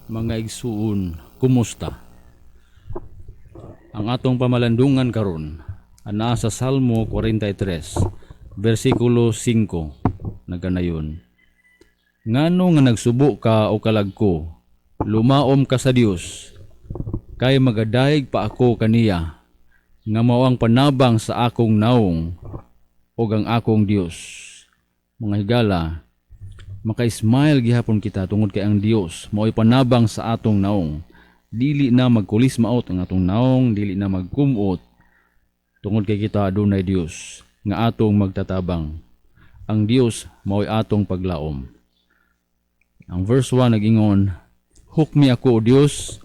Mga igsuon, kumusta? Ang atong pamalandungan karon ana sa Salmo 43, versikulo 5 naganayon. Ngano nga nagsubo ka o kalagko, lumaom ka sa Dios, kay magadayeg pa ako kaniya, nga mao ang panabang sa akong naong ug ang akong Dios. Mga higala, maka-smile gihapon kita tungod kay ang Dios mao'y panabang sa atong naong. Dili na magkulis maot ang atong naong, dili na magkumot tungod kay kita adunay Dios nga atong magtatabang. Ang Dios mao'y atong paglaom. Ang verse 1 nagingon, hukmi ako o Dios,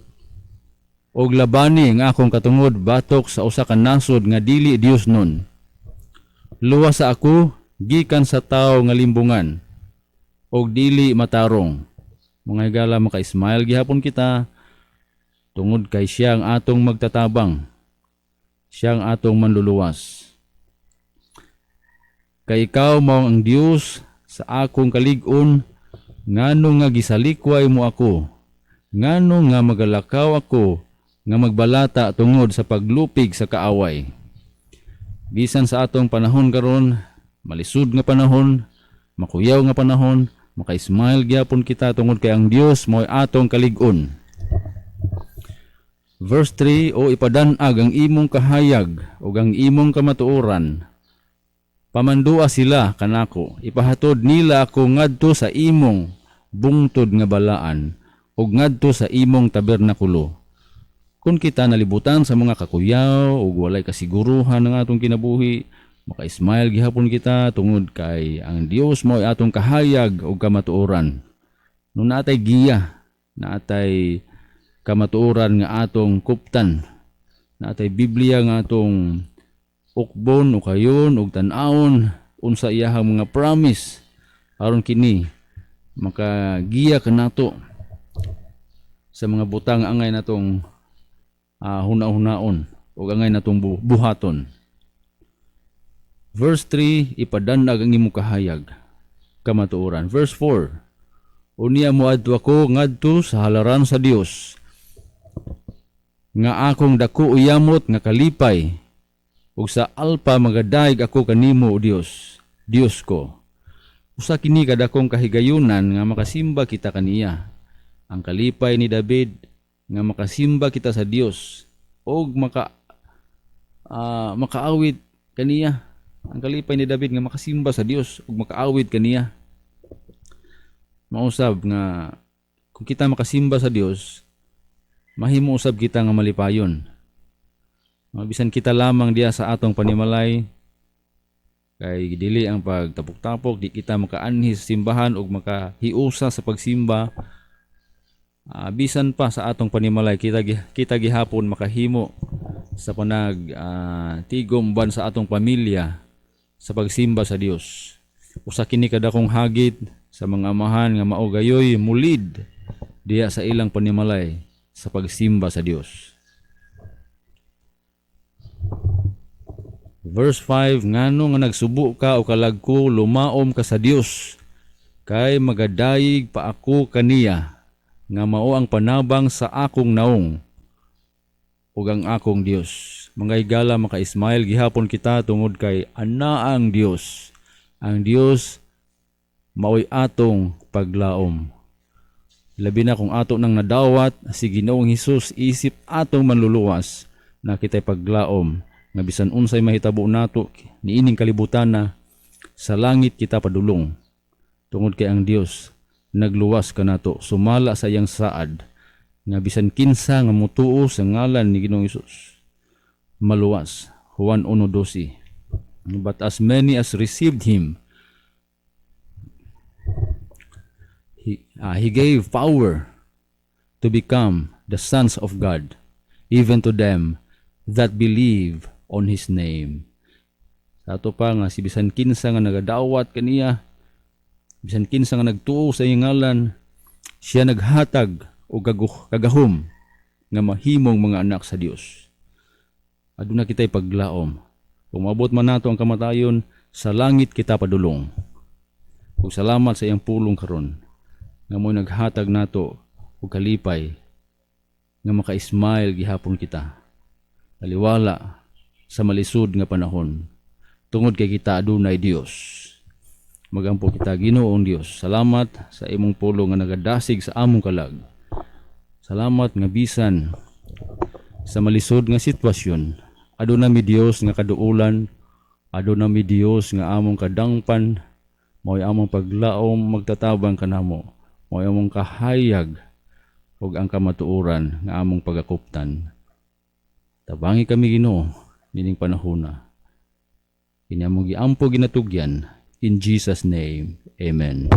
og labani ang akong katungod batok sa usa ka nasod nga dili Dios nun. Luwas sa ako gikan sa tawo nga limbungan, og dili matarong. Mga higala, maka-smile gihapon kita tungod kay siya ang atong magtatabang, siya ang atong manluluwas. Kay ikaw mao ang Dios sa akong kalig-on, ngano nga gisalikway mo ako, ngano nga magalakaw ako nga magbalata tungod sa paglupig sa kaaway. Bisan sa atong panahon karon, malisud nga panahon, makuyaw nga panahon, maka-smile gyapon kita tungod kay ang Dios mo'y atong kalig-on. Verse 3, o ipadanag ang imong kahayag ug ang imong kamatuoran. Pamandua sila kanako, ipahatod nila ako ngadto sa imong bungtod nga balaan ug ngadto sa imong tabernakulo. Kung kita nalibutan sa mga kakuyaw ug walay kasiguruhan ng atong kinabuhi, maka-smile gihapon kita tungod kay ang Dios mo'y atong kahayag ug kamatuoran. No natay giya, natay kamatuoran nga atong kuptan, natay Biblia nga atong ukbon o kayon ug tan-awon unsa iyahang mga promise aron kini makagiya kanato sa mga butang angay natong huna-hunaon ug angay natong buhaton. Verse 3, ipadanag ang imong kahayag, kamatuoran. Verse 4, unya moadto ako ngadto sa halaran sa Dios, nga akong dako uyamot nga kalipay, ug sa alpa magadayeg ako kanimo o Dios, Dios ko. Usa kini kadakong kahigayunan nga makasimba kita kaniya. Ang kalipay ni David nga makasimba kita sa Dios ug makaawit kaniya. Ang kalipay ni David nga makasimba sa Dios ug makaawit kaniya. Mausab nga kung kita makasimba sa Dios, mahimo usab kita nga malipayon. Mabisan kita lamang diya sa atong panimalay, kay dili ang pagtapok-tapok, di kita makaanhi sa simbahan ug makahiusa sa pagsimba. Bisan pa sa atong panimalay, kita gihapon makahimo sa tigom ban sa atong pamilya sa pagsimba sa Dios. Usa kini kadakong hagit sa mga amahan nga mao gayoy mulid diya sa ilang panimalay sa pagsimba sa Dios. Verse 5, ngano nga nagsubo ka o kalagko, lumaom ka sa Dios, kay magadayig pa ako kaniya, nga mao ang panabang sa akong naong ug ang akong Dios. Mga higala, maka-smile gihapon kita tungod kay ana ang Dios. Ang Dios mao'y atong paglaom. Labi na kung ato nang nadawat si Ginoong Hesus, isip atong manluluwas na kita'y paglaom nga bisan unsay mahitabo nato niining kalibutan na sa langit kita padulong. Tungod kay ang Dios nagluwas kanato, sumala sa iyang saad nga bisan kinsa nga mutuo sa ngalan ni Ginoong Hesus maluwas. Juan 1:12. But as many as received him, he gave power to become the sons of God, even to them that believe on his name. Sa ato pa nga si bisan kinsa nga nagadawat kaniya, bisan kinsa nga nagtuo sa iyang ngalan, siya naghatag o kagahom nga mahimong mga anak sa Dios. Aduna kita'y paglaom. Kung maabot man nato ang kamatayon, sa langit kita padulong. Ug salamat sa iyang pulong karon nga mo naghatag nato ug kalipay nga maka-smile gihapon kita. Taliwala sa malisod nga panahon. Tungod kay kita adunay Dios. Magampo kita Ginoong Dios. Salamat sa imong pulo nga nagadasig sa among kalag. Salamat nga bisan sa malisod nga sitwasyon. Aduna mi Dios nga kaduulan, aduna mi Dios nga among kadangpan, mao'y among paglaom magtatabang kanamo, mao'y among kahayag ug ang kamatuoran nga among pagakuptan. Tabangi kami Ginoo nining panahona. Kini among giampo ginatugyan in Jesus name. Amen.